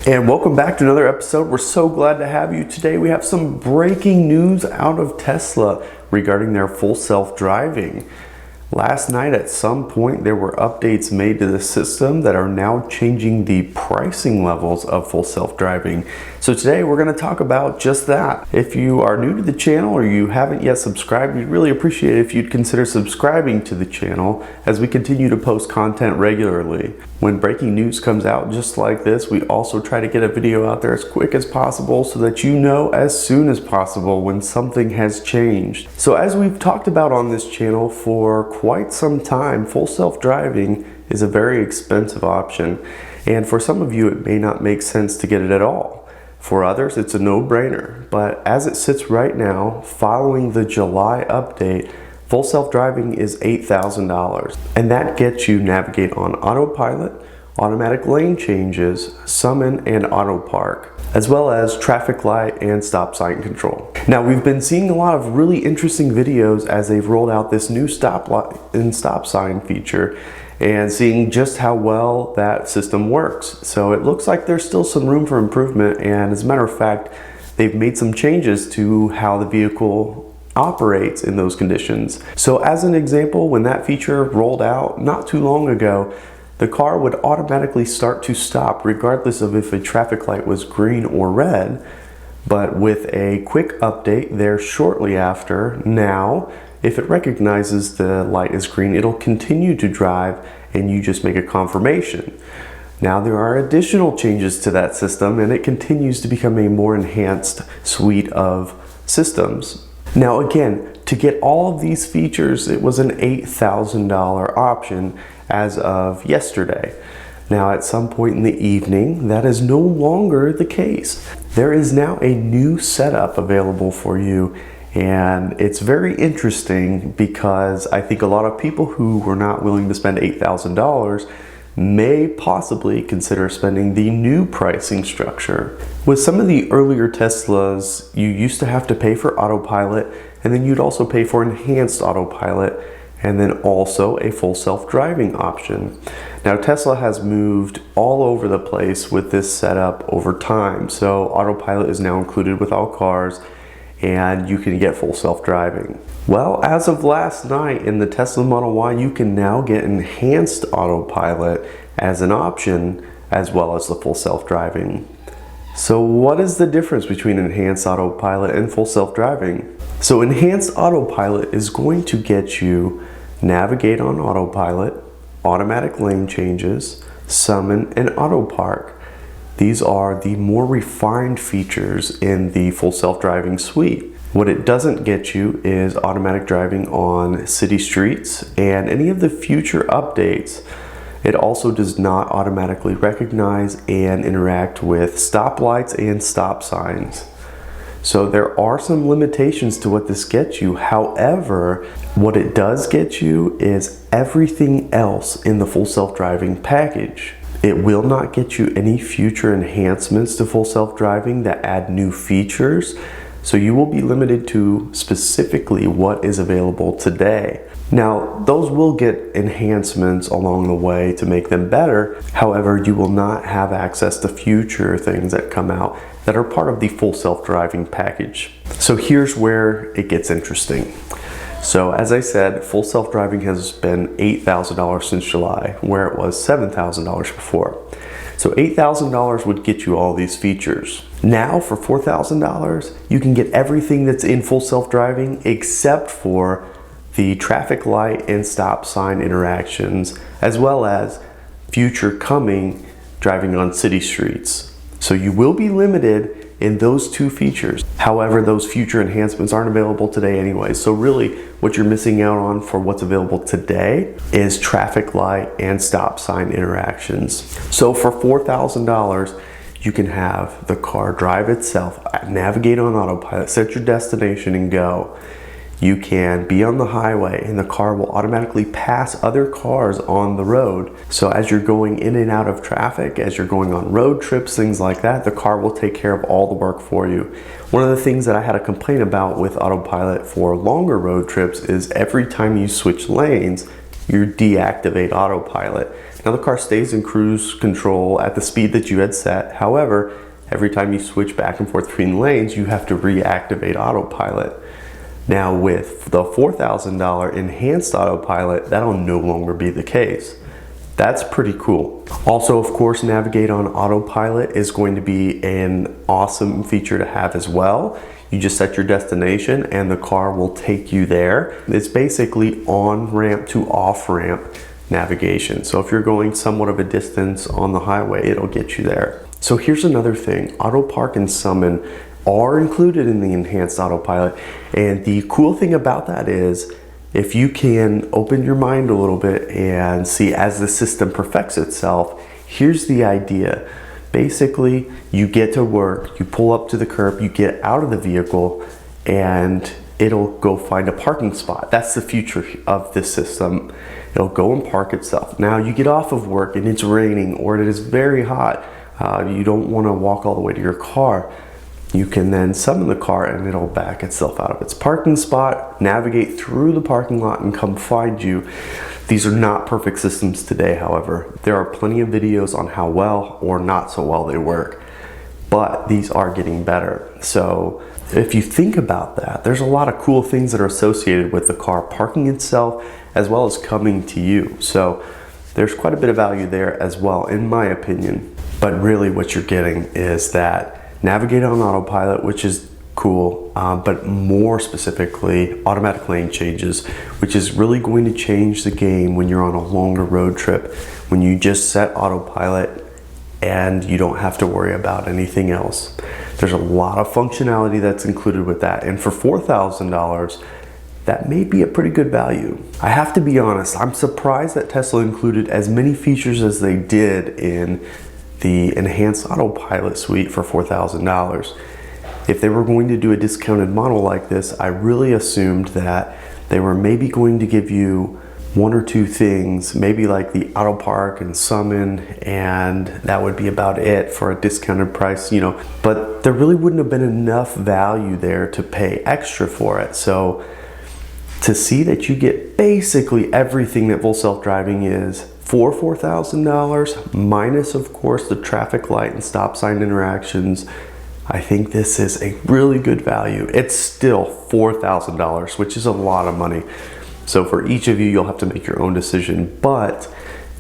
And welcome back to another episode. We're so glad to have you. Today we have some breaking news out of Tesla regarding their full self-driving. Last night at some point there were updates made to the system that are now changing the pricing levels of full self-driving. So today we're going to talk about just that. If you are new to the channel or you haven't yet subscribed, we'd really appreciate it if you'd consider subscribing to the channel as we continue to post content regularly. When breaking news comes out just like this, we also try to get a video out there as quick as possible so that you know as soon as possible when something has changed. So as we've talked about on this channel for quite some time, full self-driving is a very expensive option. And for some of you, it may not make sense to get it at all. For others, it's a no-brainer. But as it sits right now, following the July update, full self-driving is $8,000, and that gets you navigate on autopilot, automatic lane changes, summon and auto park, as well as traffic light and stop sign control. Now we've been seeing a lot of really interesting videos as they've rolled out this new stop light and stop sign feature and seeing just how well that system works. So it looks like there's still some room for improvement, and as a matter of fact, they've made some changes to how the vehicle operates in those conditions. So as an example, when that feature rolled out not too long ago, the car would automatically start to stop regardless of if a traffic light was green or red. But with a quick update there shortly after, now if it recognizes the light is green, it'll continue to drive and you just make a confirmation. Now there are additional changes to that system and it continues to become a more enhanced suite of systems. Now again, to get all of these features, it was an $8,000 option as of yesterday. Now at some point in the evening, that is no longer the case. There is now a new setup available for you, and it's very interesting because I think a lot of people who were not willing to spend $8,000 may possibly consider spending the new pricing structure. With some of the earlier Teslas, you used to have to pay for autopilot, and then you'd also pay for enhanced autopilot, and then also a full self-driving option. Now Tesla has moved all over the place with this setup over time. So autopilot is now included with all cars, and you can get full self-driving. Well, as of last night in the Tesla Model Y, you can now get enhanced autopilot as an option as well as the full self-driving. So what is the difference between enhanced autopilot and full self-driving? So enhanced autopilot is going to get you navigate on autopilot, automatic lane changes, summon and auto park. These are the more refined features in the full self-driving suite. What it doesn't get you is automatic driving on city streets and any of the future updates. It also does not automatically recognize and interact with stoplights and stop signs. So there are some limitations to what this gets you. However, what it does get you is everything else in the full self-driving package. It will not get you any future enhancements to full self-driving that add new features. So you will be limited to specifically what is available today. Now, those will get enhancements along the way to make them better. However, you will not have access to future things that come out that are part of the full self-driving package. So here's where it gets interesting. So as I said, full self-driving has been $8,000 since July, where it was $7,000 before. So $8,000 would get you all these features. Now for $4,000, you can get everything that's in full self-driving except for the traffic light and stop sign interactions, as well as future coming driving on city streets. So you will be limited in those two features. However, those future enhancements aren't available today anyway. So really what you're missing out on for what's available today is traffic light and stop sign interactions. So for $4,000, you can have the car drive itself, navigate on autopilot, set your destination and go. You can be on the highway and the car will automatically pass other cars on the road. So as you're going in and out of traffic, as you're going on road trips, things like that, the car will take care of all the work for you. One of the things that I had a complaint about with autopilot for longer road trips is every time you switch lanes, you deactivate autopilot. Now the car stays in cruise control at the speed that you had set. However, every time you switch back and forth between lanes, you have to reactivate autopilot. Now with the $4,000 enhanced autopilot, that'll no longer be the case. That's pretty cool. Also, of course, navigate on autopilot is going to be an awesome feature to have as well. You just set your destination and the car will take you there. It's basically on-ramp to off-ramp navigation. So if you're going somewhat of a distance on the highway, it'll get you there. So here's another thing. Auto Park and Summon are included in the enhanced autopilot. And the cool thing about that is if you can open your mind a little bit and see as the system perfects itself, here's the idea. Basically, you get to work, you pull up to the curb, you get out of the vehicle, and it'll go find a parking spot. That's the future of this system. It'll go and park itself. Now, you get off of work and it's raining or it is very hot. You don't want to walk all the way to your car. You can then summon the car and it'll back itself out of its parking spot, navigate through the parking lot and come find you. These are not perfect systems today, however. There are plenty of videos on how well or not so well they work, but these are getting better. So if you think about that, there's a lot of cool things that are associated with the car parking itself as well as coming to you. So there's quite a bit of value there as well, in my opinion. But really what you're getting is that navigate on autopilot, which is cool, but more specifically, automatic lane changes, which is really going to change the game when you're on a longer road trip, when you just set autopilot and you don't have to worry about anything else. There's a lot of functionality that's included with that, and for $4,000, that may be a pretty good value. I have to be honest, I'm surprised that Tesla included as many features as they did in the Enhanced Autopilot suite for $4,000. If they were going to do a discounted model like this, I really assumed that they were maybe going to give you one or two things, maybe like the Auto Park and Summon, and that would be about it for a discounted price, you know, but there really wouldn't have been enough value there to pay extra for it. So to see that you get basically everything that full self-driving is for $4,000, minus of course the traffic light and stop sign interactions, I think this is a really good value. It's still $4,000, which is a lot of money. So for each of you, you'll have to make your own decision, but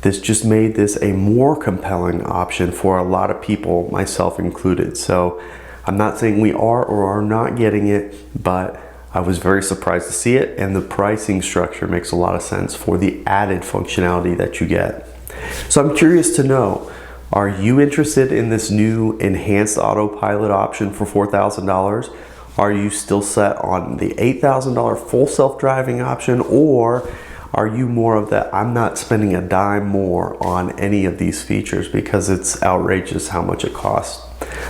this just made this a more compelling option for a lot of people, myself included. So I'm not saying we are or are not getting it, but I was very surprised to see it, and the pricing structure makes a lot of sense for the added functionality that you get. So I'm curious to know, are you interested in this new enhanced autopilot option for $4,000? Are you still set on the $8,000 full self-driving option, or are you more of that, I'm not spending a dime more on any of these features because it's outrageous how much it costs?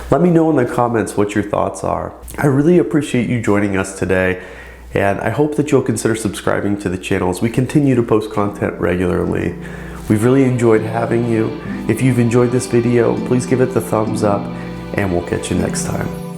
Let me know in the comments what your thoughts are. I really appreciate you joining us today, and I hope that you'll consider subscribing to the channel as we continue to post content regularly. We've really enjoyed having you. If you've enjoyed this video, please give it the thumbs up, and we'll catch you next time.